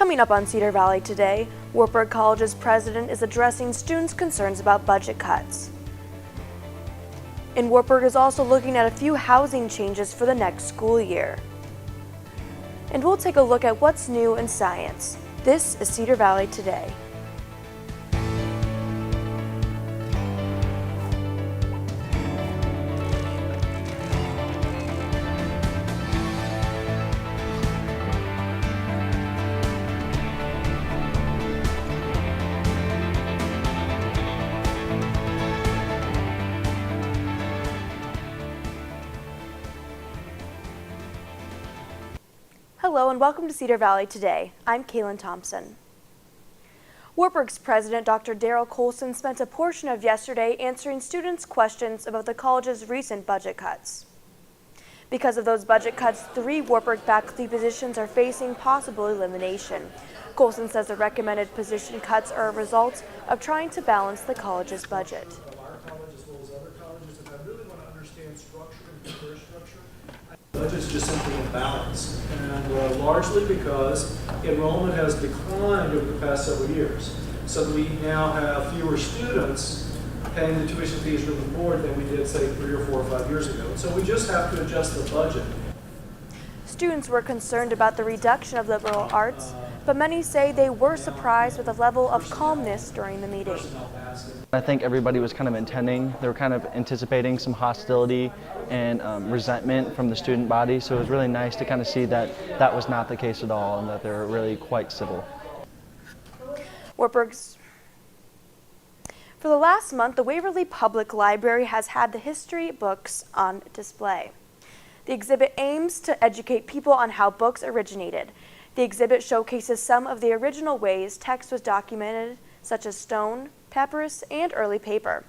Coming up on Cedar Valley today, Wartburg College's president is addressing students' concerns about budget cuts. And Wartburg is also looking at a few housing changes for the next school year. And we'll take a look at what's new in science. This is Cedar Valley Today. Hello and welcome to Cedar Valley Today. I'm Kaylin Thompson. Wartburg's president, Dr. Daryl Colson, spent a portion of yesterday answering students' questions about the college's recent budget cuts. Because of those budget cuts, 3 Wartburg faculty positions are facing possible elimination. Colson says the recommended position cuts are a result of trying to balance the college's budget. Our college as well as other colleges, if I really want to understand structure and career structure, the budget's just simply imbalanced, and largely because enrollment has declined over the past several years. So we now have fewer students paying the tuition fees from the board than we did, say, 3 or 4 or 5 years ago. So we just have to adjust the budget. Students were concerned about the reduction of liberal arts, but many say they were surprised with the level of calmness during the meeting. I think everybody was kind of they were kind of anticipating some hostility and resentment from the student body, so it was really nice to kind of see that that was not the case at all and that they were really quite civil. Wartburg's. For the last month, the Waverly Public Library has had the history books on display. The exhibit aims to educate people on how books originated. The exhibit showcases some of the original ways text was documented, such as stone, papyrus, and early paper.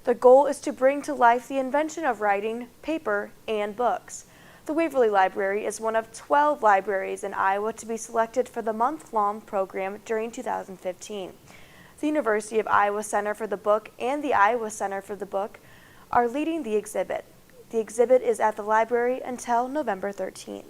The goal is to bring to life the invention of writing, paper, and books. The Waverly Library is one of 12 libraries in Iowa to be selected for the month-long program during 2015. The University of Iowa Center for the Book and the Iowa Center for the Book are leading the exhibit. The exhibit is at the library until November 13th.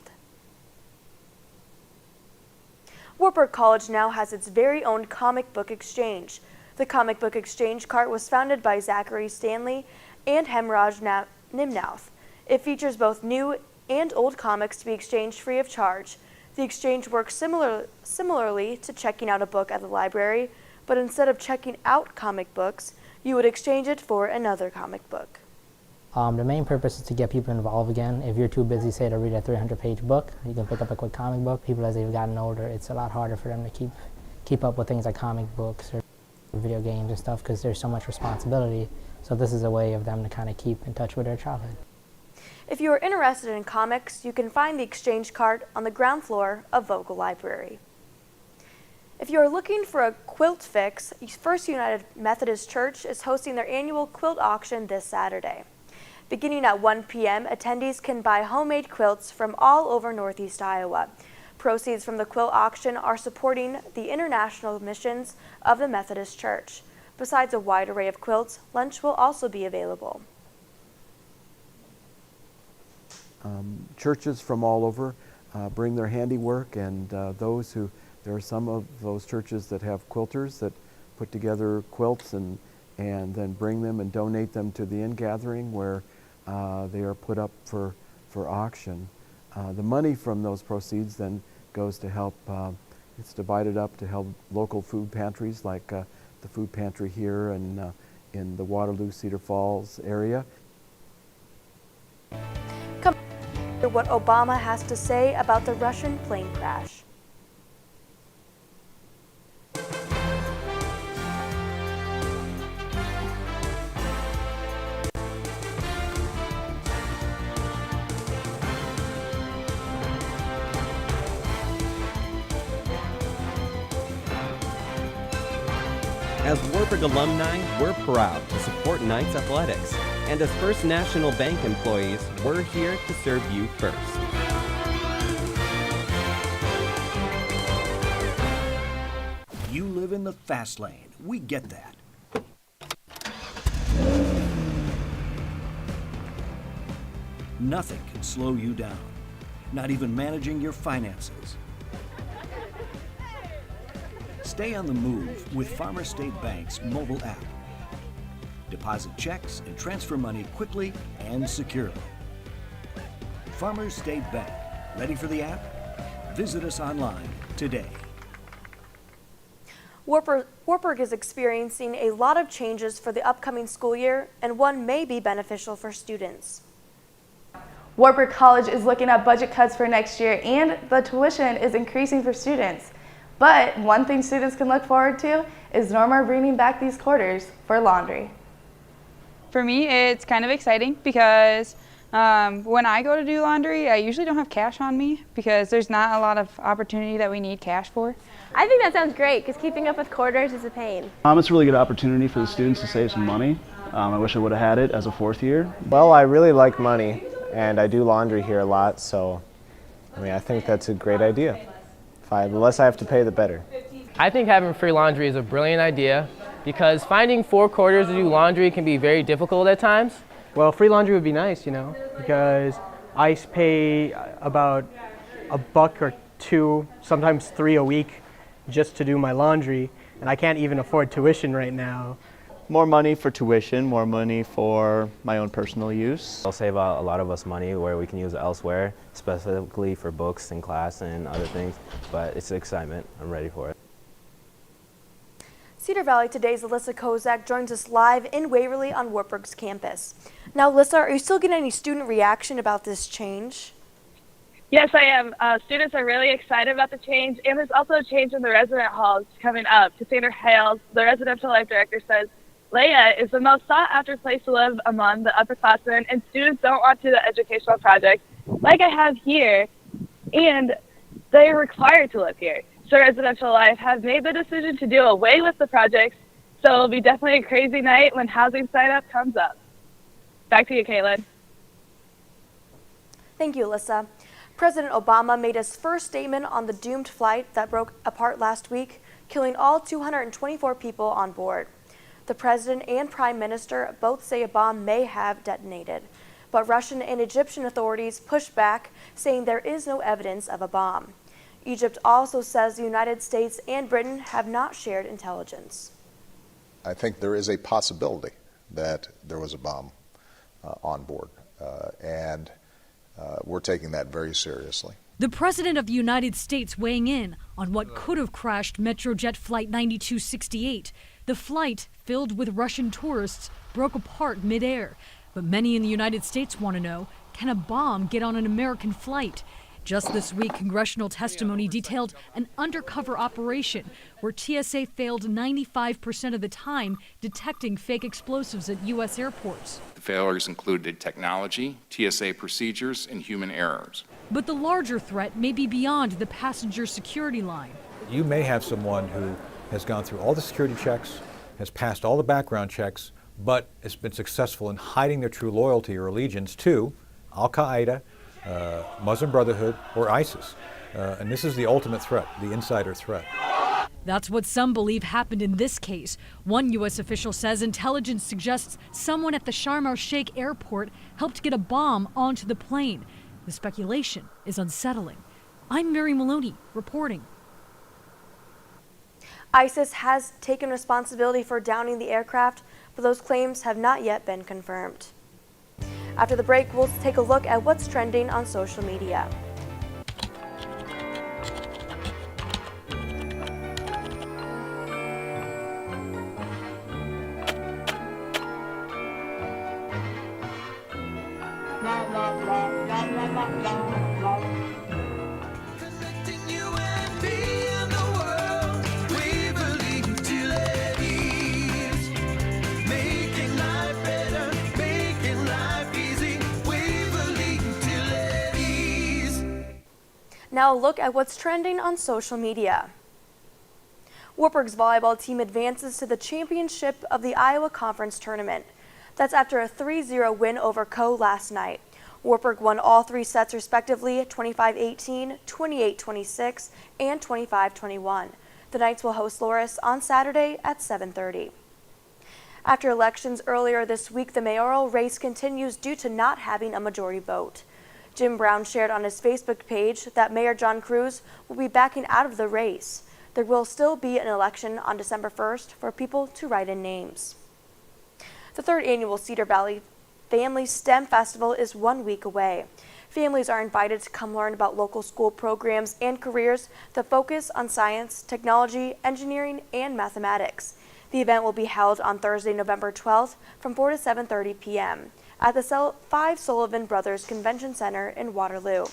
Wartburg College now has its very own comic book exchange. The Comic Book Exchange cart was founded by Zachary Stanley and Hemraj Nimnauth. It features both new and old comics to be exchanged free of charge. The exchange works similarly to checking out a book at the library, but instead of checking out comic books, you would exchange it for another comic book. The main purpose is to get people involved again. If you're too busy, say, to read a 300-page book, you can pick up a quick comic book. People, as they've gotten older, it's a lot harder for them to keep up with things like comic books or video games and stuff because there's so much responsibility. So this is a way of them to kind of keep in touch with their childhood. If you are interested in comics, you can find the exchange cart on the ground floor of Vogel Library. If you are looking for a quilt fix, First United Methodist Church is hosting their annual quilt auction this Saturday. Beginning at 1 p.m., attendees can buy homemade quilts from all over Northeast Iowa. Proceeds from the quilt auction are supporting the international missions of the Methodist Church. Besides a wide array of quilts, lunch will also be available. Churches from all over bring their handiwork, and there are some of those churches that have quilters that put together quilts and then bring them and donate them to the in-gathering where they are put up for auction. The money from those proceeds then goes to help, it's divided up to help local food pantries like the food pantry here and in the Waterloo, Cedar Falls area. Come hear what Obama has to say about the Russian plane crash. As Wartburg alumni, we're proud to support Knights Athletics, and as First National Bank employees, we're here to serve you first. You live in the fast lane. We get that. Nothing can slow you down, not even managing your finances. Stay on the move with Farmer State Bank's mobile app. Deposit checks and transfer money quickly and securely. Farmer State Bank. Ready for the app? Visit us online today. Wartburg is experiencing a lot of changes for the upcoming school year, and one may be beneficial for students. Wartburg College is looking at budget cuts for next year, and the tuition is increasing for students. But one thing students can look forward to is Norma bringing back these quarters for laundry. For me, it's kind of exciting because when I go to do laundry, I usually don't have cash on me because there's not a lot of opportunity that we need cash for. I think that sounds great because keeping up with quarters is a pain. It's a really good opportunity for the students to save some money. I wish I would have had it as a fourth year. Well, I really like money, and I do laundry here a lot, so I think that's a great idea. The less I have to pay, the better. I think having free laundry is a brilliant idea because finding 4 quarters to do laundry can be very difficult at times. Well, free laundry would be nice, because I pay about $1 or $2, sometimes $3 a week just to do my laundry, and I can't even afford tuition right now. More money for tuition, more money for my own personal use. It'll save a lot of us money where we can use it elsewhere, specifically for books and class and other things, but it's excitement. I'm ready for it. Cedar Valley Today's Alyssa Kozak joins us live in Waverly on Wartburg's campus. Now, Alyssa, are you still getting any student reaction about this change? Yes, I am. Students are really excited about the change, and there's also a change in the resident halls coming up. Cassandra Hales, the residential life director, says Leia is the most sought-after place to live among the upperclassmen, and students don't want to do the educational projects like I have here, and they're required to live here. So Residential Life have made the decision to do away with the projects, so it'll be definitely a crazy night when housing sign-up comes up. Back to you, Caitlin. Thank you, Alyssa. President Obama made his first statement on the doomed flight that broke apart last week, killing all 224 people on board. The president and prime minister both say a bomb may have detonated, but Russian and Egyptian authorities pushed back, saying there is no evidence of a bomb. Egypt also says the United States and Britain have not shared intelligence. I think there is a possibility that there was a bomb on board, and we're taking that very seriously. The President of the United States weighing in on what could have crashed Metrojet Flight 9268. The flight, filled with Russian tourists, broke apart midair. But many in the United States want to know, can a bomb get on an American flight? Just this week, congressional testimony detailed an undercover operation where TSA failed 95% of the time detecting fake explosives at U.S. airports. The failures included technology, TSA procedures, and human errors. But the larger threat may be beyond the passenger security line. You may have someone who has gone through all the security checks, has passed all the background checks, but has been successful in hiding their true loyalty or allegiance to Al-Qaeda, Muslim Brotherhood, or ISIS. And this is the ultimate threat, the insider threat. That's what some believe happened in this case. One U.S. official says intelligence suggests someone at the Sharm el-Sheikh airport helped get a bomb onto the plane. The speculation is unsettling. I'm Mary Maloney, reporting. ISIS has taken responsibility for downing the aircraft, but those claims have not yet been confirmed. After the break, we'll take a look at what's trending on social media. Now a look at what's trending on social media. Wartburg's volleyball team advances to the championship of the Iowa Conference Tournament. That's after a 3-0 win over Co last night. Wartburg won all 3 sets respectively, 25-18, 28-26, and 25-21. The Knights will host Loris on Saturday at 7:30. After elections earlier this week, the mayoral race continues due to not having a majority vote. Jim Brown shared on his Facebook page that Mayor John Cruz will be backing out of the race. There will still be an election on December 1st for people to write in names. The third annual Cedar Valley Family STEM Festival is 1 week away. Families are invited to come learn about local school programs and careers that focus on science, technology, engineering, and mathematics. The event will be held on Thursday, November 12th from 4 to 7:30 p.m. at the 5 Sullivan Brothers Convention Center in Waterloo.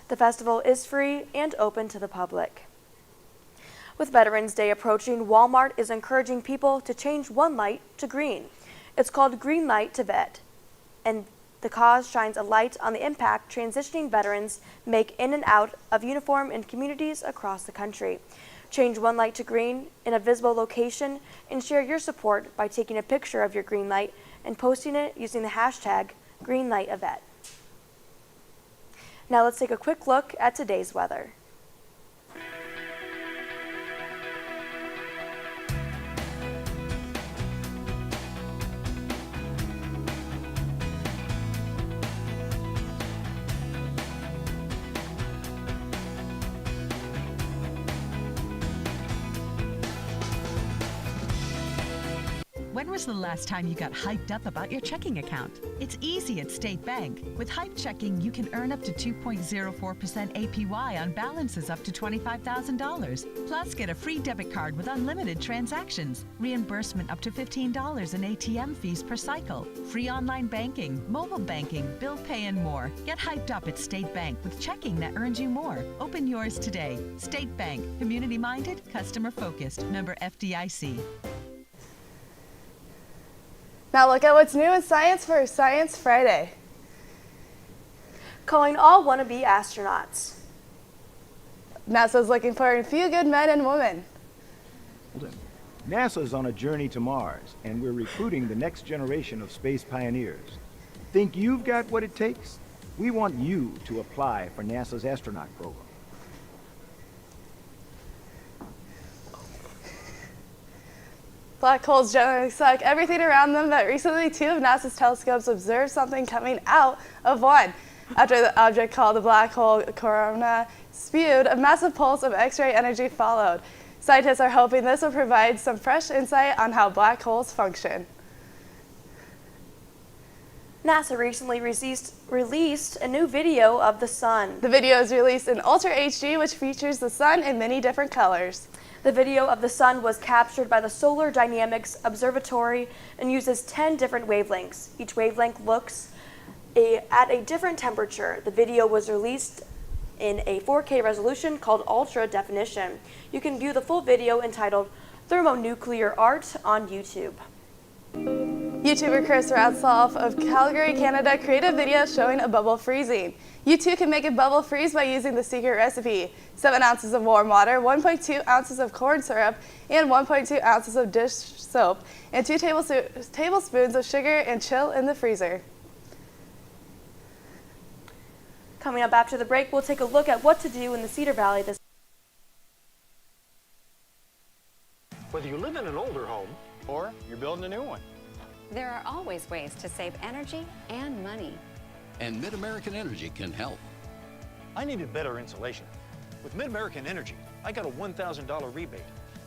The festival is free and open to the public. With Veterans Day approaching, Walmart is encouraging people to change one light to green. It's called Green Light to Vet, and the cause shines a light on the impact transitioning veterans make in and out of uniform in communities across the country. Change one light to green in a visible location and share your support by taking a picture of your green light and posting it using the hashtag #GreenLightAvet. Now let's take a quick look at today's weather. When was the last time you got hyped up about your checking account? It's easy at State Bank. With Hype Checking, you can earn up to 2.04% APY on balances up to $25,000. Plus, get a free debit card with unlimited transactions, reimbursement up to $15 in ATM fees per cycle, free online banking, mobile banking, bill pay, and more. Get hyped up at State Bank with checking that earns you more. Open yours today. State Bank, community-minded, customer-focused, member FDIC. Now look at what's new in science for Science Friday. Calling all wannabe astronauts. NASA's looking for a few good men and women. NASA's on a journey to Mars, and we're recruiting the next generation of space pioneers. Think you've got what it takes? We want you to apply for NASA's astronaut program. Black holes generally suck everything around them, but recently 2 of NASA's telescopes observed something coming out of one. After the object called the black hole corona spewed, a massive pulse of X-ray energy followed. Scientists are hoping this will provide some fresh insight on how black holes function. NASA recently released a new video of the sun. The video is released in Ultra HD, which features the sun in many different colors. The video of the sun was captured by the Solar Dynamics Observatory and uses 10 different wavelengths. Each wavelength looks at a different temperature. The video was released in a 4K resolution called Ultra Definition. You can view the full video entitled Thermonuclear Art on YouTube. YouTuber Chris Ratzlaff of Calgary, Canada created a video showing a bubble freezing. You too can make a bubble freeze by using the secret recipe. 7 ounces of warm water, 1.2 ounces of corn syrup, and 1.2 ounces of dish soap, and 2 tablespoons of sugar, and chill in the freezer. Coming up after the break, we'll take a look at what to do in the Cedar Valley this. Whether you live in an older home or you're building a new one, there are always ways to save energy and money. And Mid-American Energy can help. I needed better insulation. With Mid-American Energy, I got a $1,000 rebate,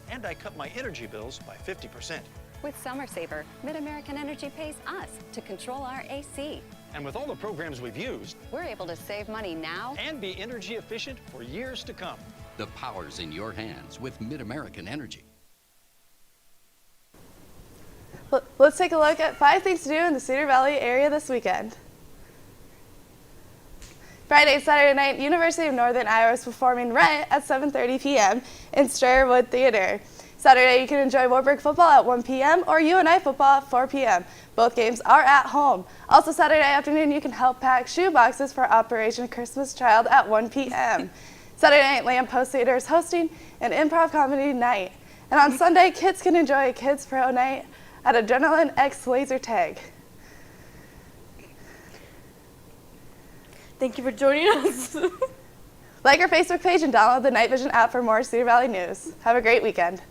and I cut my energy bills by 50%. With Summer Saver, Mid-American Energy pays us to control our AC. And with all the programs we've used, we're able to save money now and be energy efficient for years to come. The power's in your hands with Mid-American Energy. Let's take a look at 5 things to do in the Cedar Valley area this weekend. Friday and Saturday night, University of Northern Iowa is performing Rent at 7:30 p.m. in Strayer Theater. Saturday, you can enjoy Warburg football at 1 p.m. or UNI football at 4 p.m. Both games are at home. Also, Saturday afternoon, you can help pack shoe boxes for Operation Christmas Child at 1 p.m. Saturday night, Lamppost Theater is hosting an improv comedy night. And on Sunday, kids can enjoy a kids pro night at Adrenaline X Laser Tag. Thank you for joining us. Like our Facebook page and download the Night Vision app for more Cedar Valley news. Have a great weekend.